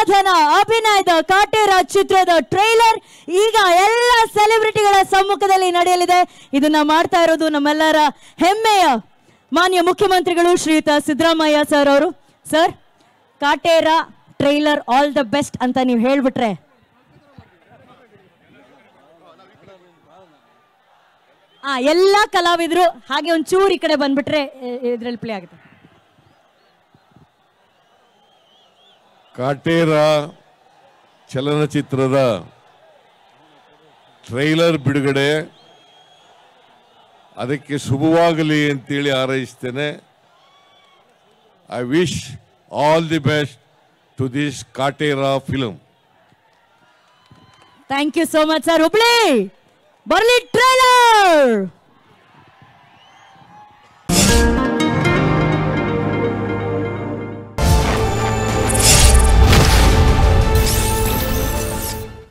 ಸಾಧನ ಅಭಿನಯದ ಕಾಟೇರ ಚಿತ್ರದ ಟ್ರೈಲರ್ ಈಗ ಎಲ್ಲ ಸೆಲೆಬ್ರಿಟಿಗಳ ಸಮ್ಮುಖದಲ್ಲಿ ನಡೆಯಲಿದೆ. ಇದನ್ನ ಮಾಡ್ತಾ ಇರೋದು ನಮ್ಮೆಲ್ಲರ ಹೆಮ್ಮೆಯ ಮಾನ್ಯ ಮುಖ್ಯಮಂತ್ರಿಗಳು ಶ್ರೀಯುತ ಸಿದ್ದರಾಮಯ್ಯ ಸರ್ ಅವರು. Sir, Kaatera trailer all the best ಅಂತ ನೀವು ಹೇಳ್ಬಿಟ್ರೆ. ಎಲ್ಲ ಕಲಾವಿದರು ಹಾಗೆ ಒಂಚೂರು ಈ ಕಡೆ ಬಂದ್ಬಿಟ್ರೆ ಇದ್ರಲ್ಲಿ ಪ್ಲೇ ಆಗುತ್ತೆ. ಕಾಟೇರ ಚಲನಚಿತ್ರದ ಟ್ರೈಲರ್ ಬಿಡುಗಡೆ, ಅದಕ್ಕೆ ಶುಭವಾಗಲಿ ಅಂತೇಳಿ ಹಾರೈಸ್ತೇನೆ. I wish all the best to this Kaatera film. Thank you so much sir. Hubli ಬರ್ಲಿ ಟ್ರೈಲರ್.